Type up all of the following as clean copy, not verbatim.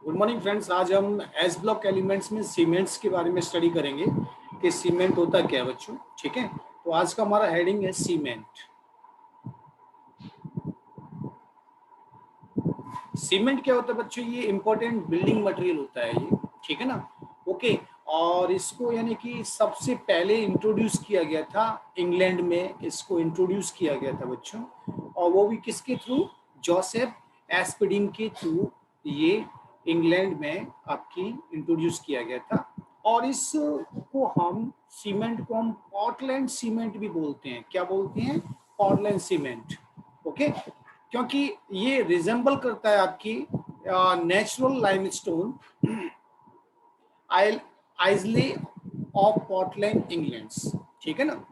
Good morning friends. आज हम S block elements में सीमेंट्स के बारे में स्टडी करेंगे कि सीमेंट होता क्या है बच्चों। ठीक है, तो आज का हमारा हेडिंग है सीमेंट। सीमेंट क्या होता है बच्चों? ये इंपॉर्टेंट बिल्डिंग मटेरियल होता है ये, ठीक है ना। ओके, और इसको यानी कि सबसे पहले इंट्रोड्यूस किया गया था इंग्लैंड में। इसको इंट्रोड्यूस किया गया था बच्चों, और वो भी किसके थ्रू? जोसेफ एस्पिडिंग के थ्रू ये इंग्लैंड में आपकी इंट्रोड्यूस किया गया था। और इसको हम सीमेंट को हम पोर्टलैंड सीमेंट भी बोलते हैं। क्या बोलते हैं? Portland cement. ओके, क्योंकि ये रिजेंबल करता है आपकी natural limestone isle of Portland England. ठीक है ना।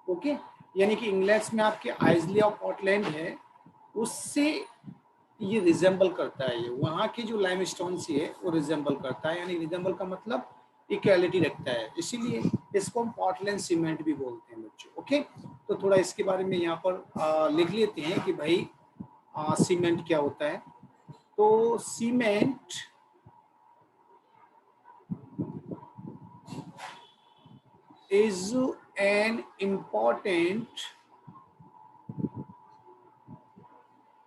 ओके, यानी कि इंग्लैंड में आपके आइजले ऑफ पोर्टलैंड है, उससे ये रिजेंबल करता है। ये वहाँ की जो लाइमस्टोन सी है वो रिजेंबल करता है, यानी रिजेंबल का मतलब इक्वालिटी रखता है, इसीलिए इसको हम पोर्टलैंड सीमेंट भी बोलते हैं बच्चों। ओके, तो थोड़ा इसके बारे में यहाँ पर लिख लेते हैं कि भाई सीमेंट क्या होता है। तो cement is an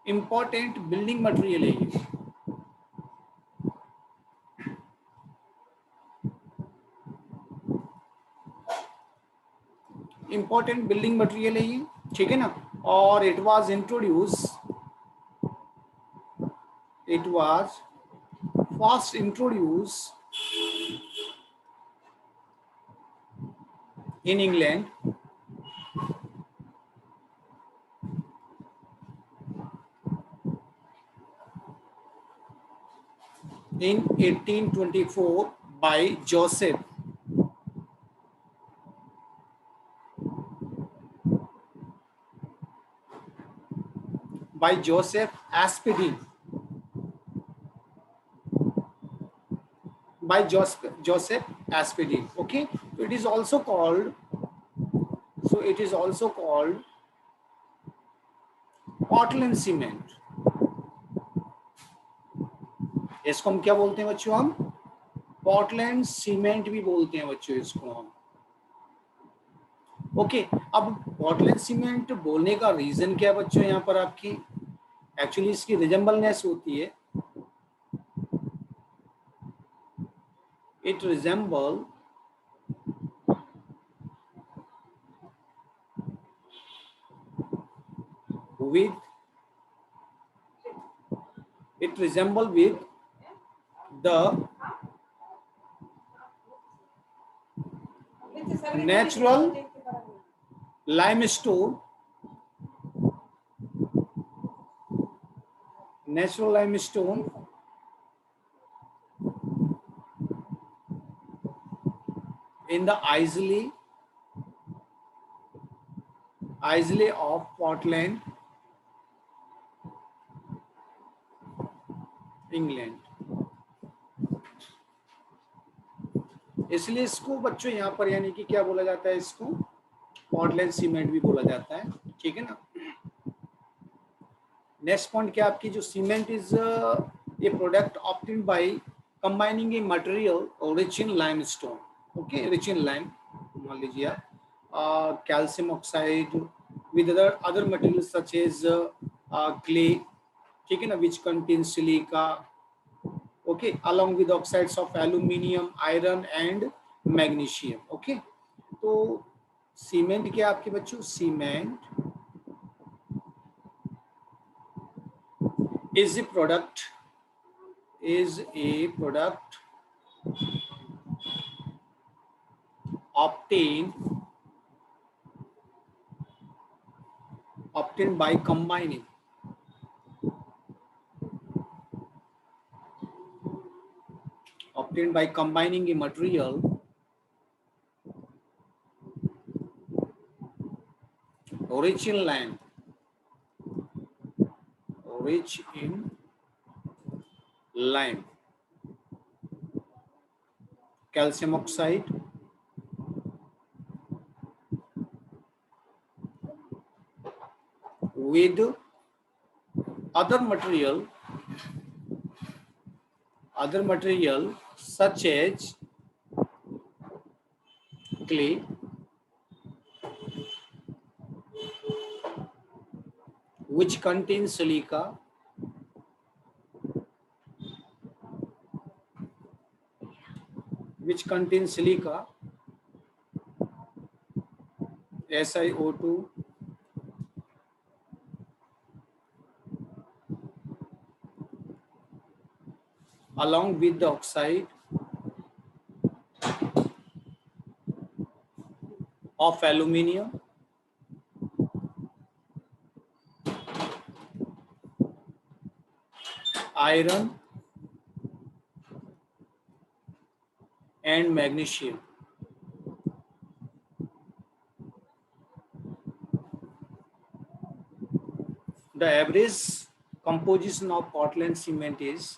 important building material है ये। इंपॉर्टेंट बिल्डिंग मटेरियल है ये, ठीक है ना। और it was first introduce in England in 1824 by Joseph Aspidin. By Joseph Aspidin. Okay, so it is also called Portland cement. इसको हम क्या बोलते हैं बच्चों? हम पोर्टलैंड सीमेंट भी बोलते हैं बच्चों इसको हम। ओके, अब पोर्टलैंड सीमेंट बोलने का रीजन क्या है बच्चों? यहाँ पर आपकी एक्चुअली इसकी रिजेंबलनेस होती है। It resemble with the natural limestone in the Islay of Portland, England. इसलिए इसको बच्चों यहाँ पर यानी कि क्या बोला जाता है? इसको पोर्टलैंड सीमेंट भी बोला जाता है, ठीक है ना। नेक्स्ट पॉइंट क्या आपकी? जो cement is a product obtained by combining a material rich in limestone. Okay, rich in lime मान लीजिए आप, calcium oxide with other materials such as clay, ठीक है ना, which contain silica, okay, along with oxides of aluminium, iron and magnesium. okay, तो cement क्या आपके बच्चों? Cement is a product obtained by combining a material rich in lime, calcium oxide with other material other material such as clay, which contains silica, SiO2, along with the oxide of aluminium, iron, and magnesium. The average composition of Portland cement is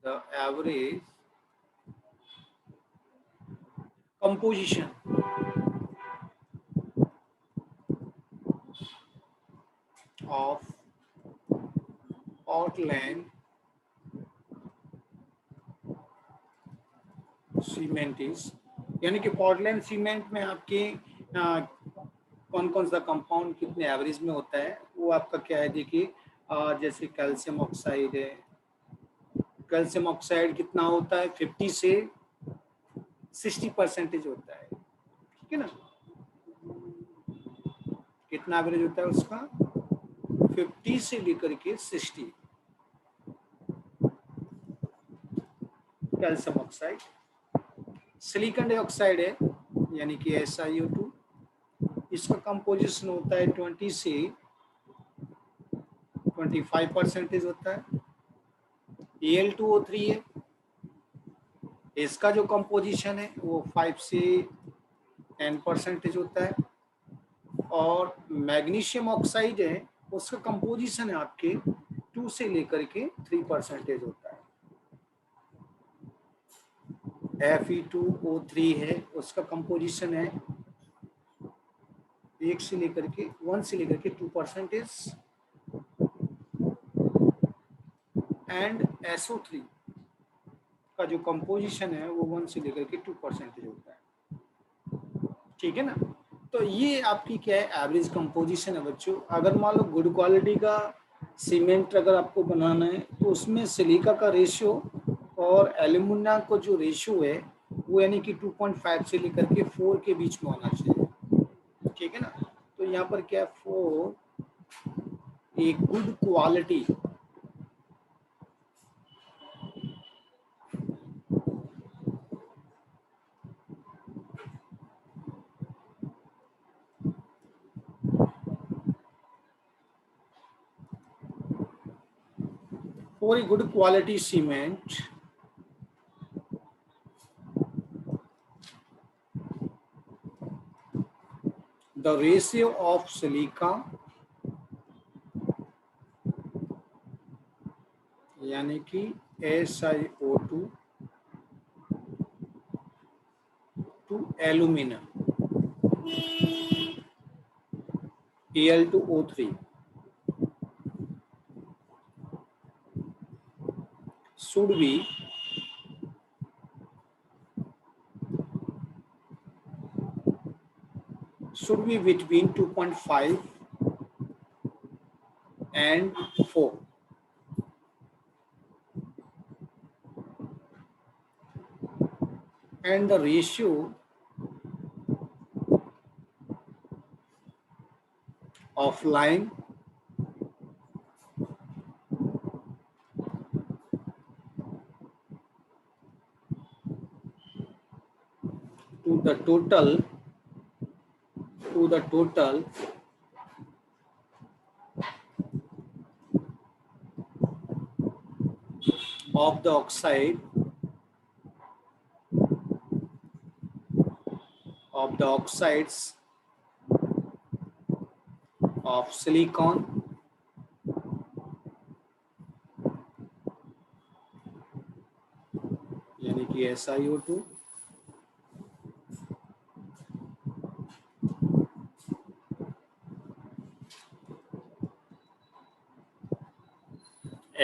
the average composition of Portland cement is, यानी कि Portland cement में आपके कौन कौन सा compound कितने average में होता है वो आपका क्या है, देखिए जैसे कैल्शियम ऑक्साइड है, कैल्शियम ऑक्साइड कितना होता है 50 से 60% होता है, ठीक है ना। कितना एवरेज होता है उसका 50 से लेकर के 60 कैल्शियम ऑक्साइड। सिलिकॉन डाइऑक्साइड है यानी कि SiO2, इसका कंपोजिशन होता है 20 से 25% होता है। Al2O3 है, इसका जो कंपोजिशन है वो 5 से 10% होता है। और मैग्नीशियम ऑक्साइड है, उसका कंपोजिशन है आपके 2 से लेकर के 3% होता है। Fe2O3 है, उसका कंपोजिशन है 1 से लेकर के 2%। एंड SO3 का जो कंपोजिशन है वो 1 से लेकर के 2% होता है, ठीक है ना। तो ये आपकी क्या है एवरेज कंपोजिशन है बच्चों। अगर मान लो गुड क्वालिटी का सीमेंट अगर आपको बनाना है तो उसमें सिलिका का रेशियो और एल्यूमिनियम का जो रेशियो है वो यानी कि 2.5 से लेकर के 4 के बीच में होना चाहिए, ठीक है ना। तो यहाँ पर क्या है 4 एक good quality for a good quality cement, the ratio of silica यानी कि SiO2 to aluminum Al2O3 should be between 2.5 and 4, and the ratio of lime to the total of the oxide of the oxides of silicon यानी कि SiO2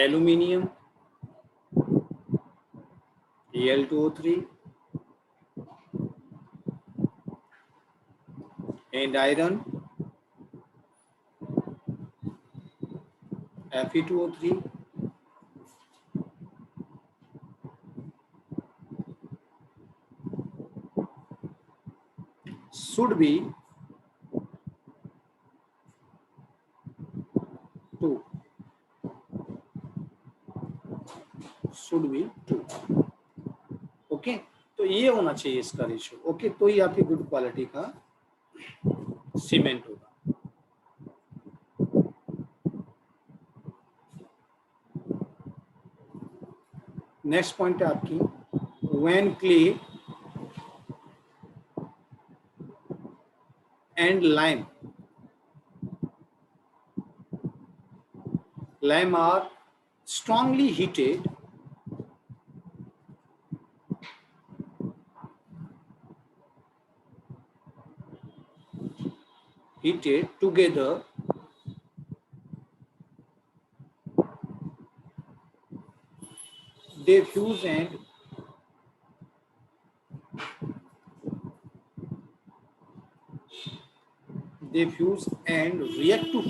aluminium Al2O3, and iron Fe2O3, should be 2, should be 2. Okay, तो ये होना चाहिए इसका ratio. Okay, तो ये आपकी गुड क्वालिटी का सीमेंट होगा. नेक्स्ट पॉइंट है आपकी, when clay and lime are strongly heated, together, they fuse and react to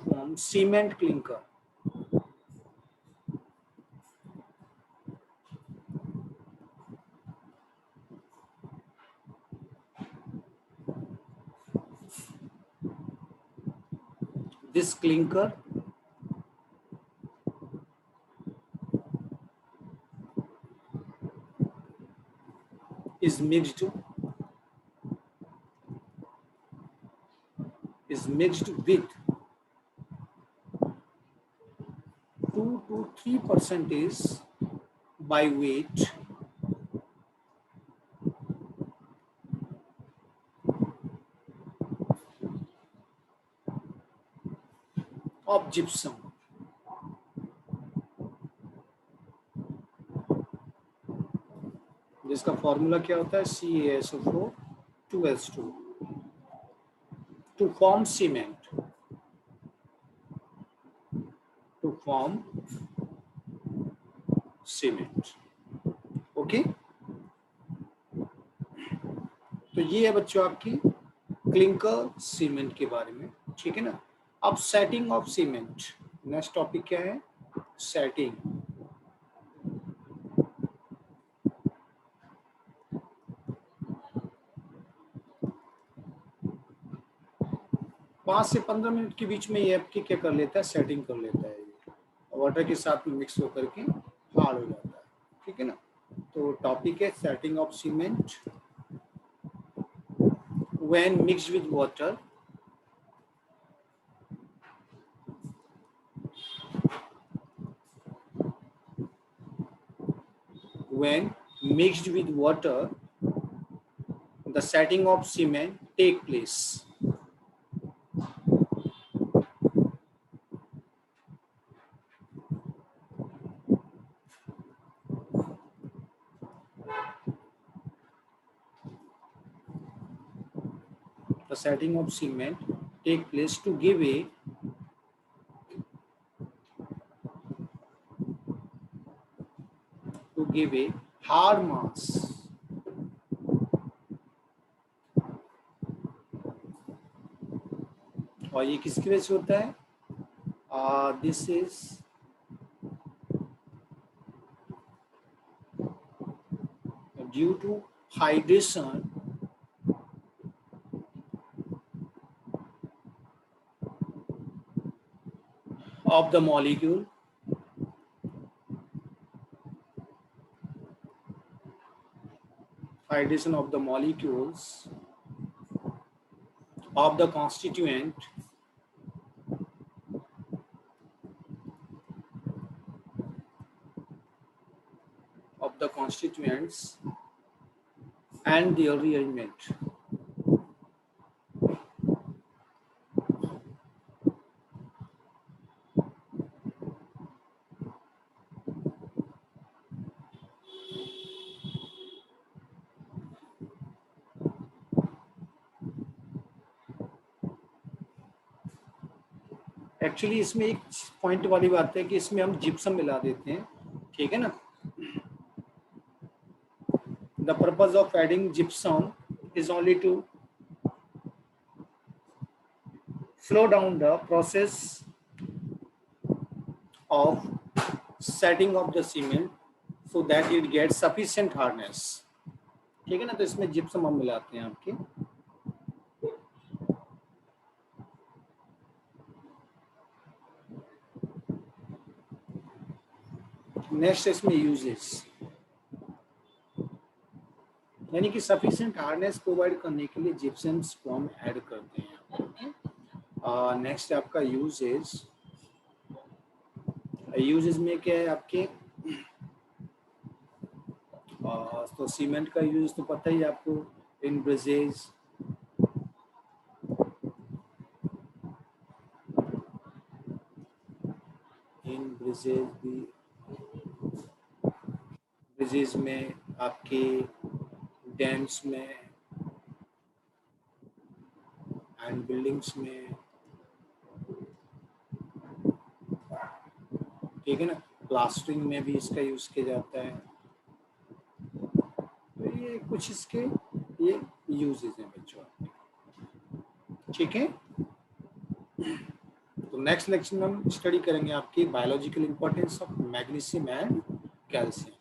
form cement clinker. This clinker is mixed with 2 to 3% by weight of gypsum. जिसका formula क्या होता है, CaSO4 2S2 to form cement. Okay, तो ये है बच्चों आपकी clinker cement के बारे में. ठीक है ना. अब setting of cement, next topic क्या है, सेटिंग. पाँच से 15 मिनट के बीच में ये आपकी क्या कर लेता है, सेटिंग कर लेता है. वाटर के साथ में मिक्स होकर के हार्ड हो जाता है. ठीक है ना. तो टॉपिक है setting of cement. When mixed with water, the setting of cement take place. The setting of cement take place to give a hard mass और ये किसकी वजह से होता है, this is due to hydration of the molecule hydration of the molecules of the constituent of the constituents and their rearrangement. Actually इसमें एक point वाली बात है कि इसमें हम जिप्सम मिला देते हैं, ठीक है ना। The purpose of adding gypsum is only to slow down the process of setting of the cement so that it gets sufficient hardness, ठीक है ना। तो इसमें जिप्सम हम मिलाते हैं आपके। नेक्स्ट इसमें यूजेस, यानी कि सफिशिएंट हार्डनेस प्रोवाइड करने के लिए जिप्सम्स को हम ऐड करते हैं। नेक्स्ट आपका यूजेस, यूजेस में क्या है आपके, तो सीमेंट का यूज तो पता ही आपको, इन ब्रिजेज, भी ब्रिजेज में, आपके डैम्स में एंड बिल्डिंग्स में, ठीक है ना। प्लास्टरिंग में भी इसका यूज किया जाता है। तो ये कुछ इसके ये यूजेस हैं बच्चों, ठीक है। तो नेक्स्ट लेक्चर में हम स्टडी करेंगे आपकी biological importance of magnesium and calcium.